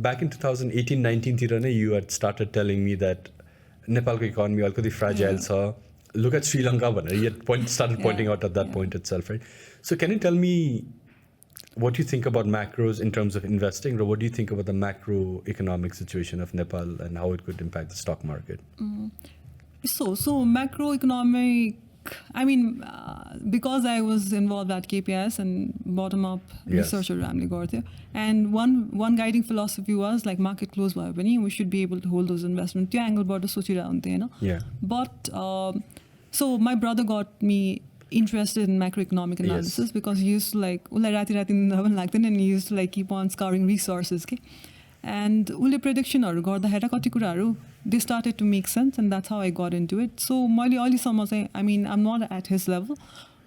back in 2018-19 you had started telling me that Nepal's economy is fragile. So look at Sri Lanka. You had started pointing out at that point itself, right? So can you tell me what you think about macros in terms of investing, or what do you think about the macroeconomic situation of Nepal and how it could impact the stock market? So macroeconomic, I mean, because I was involved at KPIS and bottom-up research around, and one guiding philosophy was like market close by, we should be able to hold those investments. Angle But so my brother got me interested in macroeconomic analysis because he used to like and he used to like keep on scouring resources. And ule prediction they started to make sense, and that's how I got into it. So I mean, I'm not at his level,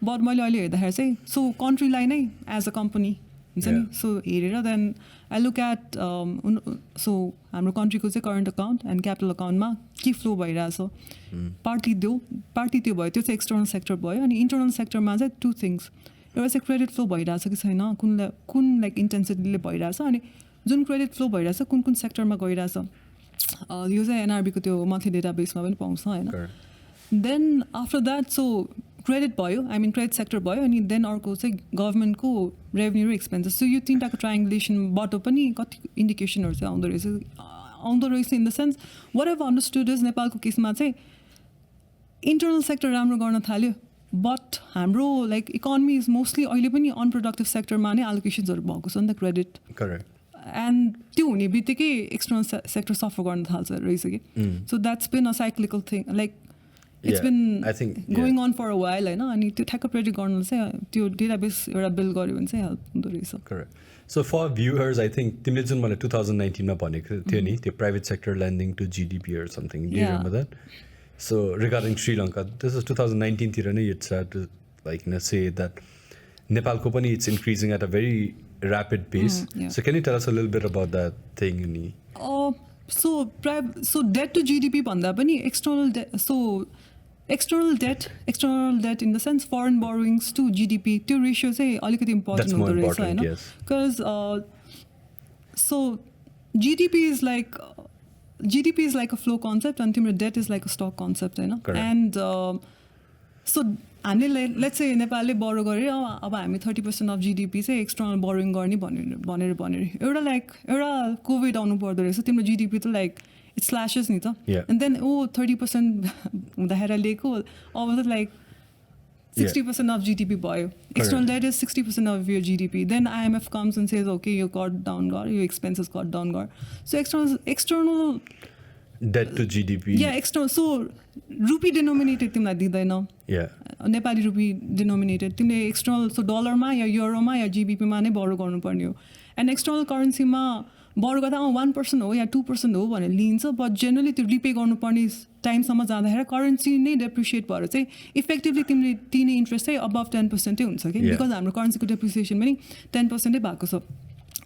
but so country line as a company. So then I look at so our country current account and capital account ma key flow bhayira so partly त्यो भयो त्यो चाहिँ external sector भयो अनि internal sector मा चाहिँ two things एउटा चाहिँ credit flow भइरा छ कि छैन कुन like intensity ले भइरा छ अनि जुन credit flow भइरा छ कुन sector मा गइरा छ यो चाहिँ NRB को त्यो monthly database मा पनि पाउँछ हैन then after that so credit भयो I mean credit sector भयो अनि then अर्को चाहिँ government को revenue र expenses so यो तीनटाको triangulation बाट पनि कति indicationहरु चाहिँ आउँदो रहेछ in the sense what I've understood is नेपालको केसमा चाहिँ internal sector राम्रो गर्न थाल्यो but हाम्रो like economy is mostly अहिले पनि unproductive sector मा नै allocations हरु भएको छ नि त credit correct and त्यो हुने बित्तिकै external sector suffer गर्न थाल्छ रहेछ के so that's been a cyclical thing like it's been I think going on for a while हैन अनि त्यो ठ्याक्क प्रेडिक्ट गर्न चाहिँ त्यो डेटाबेस एउटा बिल्ड गर्यो भने चाहिँ हेल्प हुँदो रहेछ correct so far viewers I think तिमीले जुन मलाई 2019 मा भनेको थियो नि त्यो private sector lending to GDP or something do you remember that so regarding Sri Lanka this is 2019 तिर नै it started to like say that Nepal ko pani it's increasing at a very rapid pace so can you tell us a little bit about that thing ni so debt to GDP भन्दा पनि external debt in the sense foreign borrowings to GDP त्यो ratio चाहिँ अलिकति important हुँदो रहेछ हैन because so GDP is like a flow concept and तिम्रो debt is like a stock concept हैन and so हामीले let's say नेपालले borrow गरे अब हामी 30% of GDP चाहिँ external borrowing गर्ने भनेर एउटा कोभिड आउनु पर्दो रहेछ तिम्रो GDP त like it slashes ni ta and then 30% हुँदाखेरि लिएको अब like 60% of GDP भयो external debt is 60% of your GDP then IMF comes and says okay you got down your expenses got down so external debt to GDP external so rupee denominated तिमीलाई दिदैन नेपाली रुपी denominated तिमीले external so dollar मा या euro मा या GBP मा नै borrow गर्नुपर्ने हो and external currency मा borrow गर्दा 1% हो या 2% हो भनेर लिन्छ but generally त्यो repay गर्नुपर्ने टाइमसम्म जाँदाखेरि currency नै depreciate भएर चाहिँ effectively तिमीले दिने interest चाहिँ above 10% हुन्छ कि because हाम्रो currency को depreciation पनि 10% भएको छ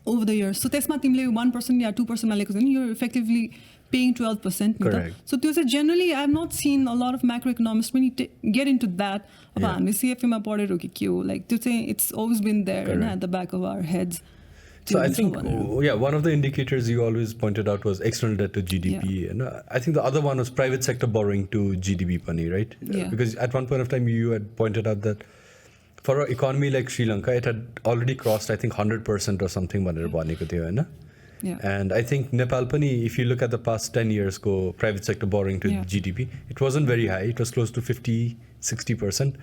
over the years so त्यसमा तिमीले 1% या 2% मा लिएको छ नि you're effectively paying 12%. So generally I have not seen a lot of macroeconomists when you get into that about CFM like it's always been there at the back of our heads. So I think one of the indicators you always pointed out was external debt to GDP and I think the other one was private sector borrowing to GDP money, right? Because at one point of time you had pointed out that for an economy like Sri Lanka it had already crossed I think 100% or something and I think Nepal pani if you look at the past 10 years go private sector borrowing to GDP it wasn't very high it was close to 50-60%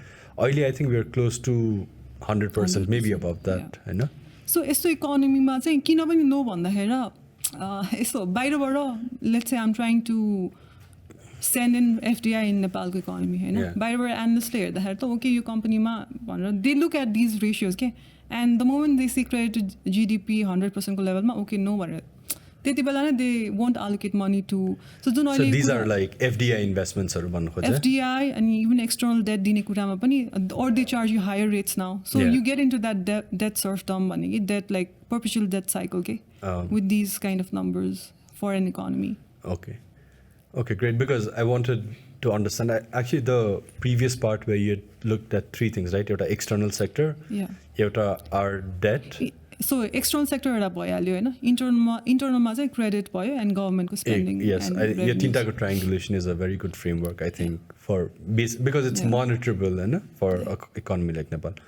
oily I think we are close to 100% maybe above that हैन so यस्तो economy मा चाहिँ किन पनि no भन्दाखेरि यस्तो बाहिरबाट let's say I'm trying to send in FDI in Nepal को economy हैन बाहिरबाट analyst ले हेर्दाखेरि त okay यो company मा भनेर they look at these ratios के and the moment they see credit to GDP 100% को level ma okay no त्यति बेला नै they won't allocate money to so these are like FDI investments हरु भन्नु खोज्छ FDI and even external debt दिने कुरामा पनि or they charge you higher rates now so you get into that debt serfdom भन्ने debt like perpetual debt cycle के with these kind of numbers for an economy okay great because I wanted to understand actually the previous part where you looked at three things right एउटा external sector एउटा our debt so external sector एउटा भइहाल्यो होइन इन्टर्नलमा चाहिँ credit भयो and गभर्मेन्टको spending Yes, यो तिनटाको triangulation is a very good framework, I think, for because it's monitorable and for economy like Nepal.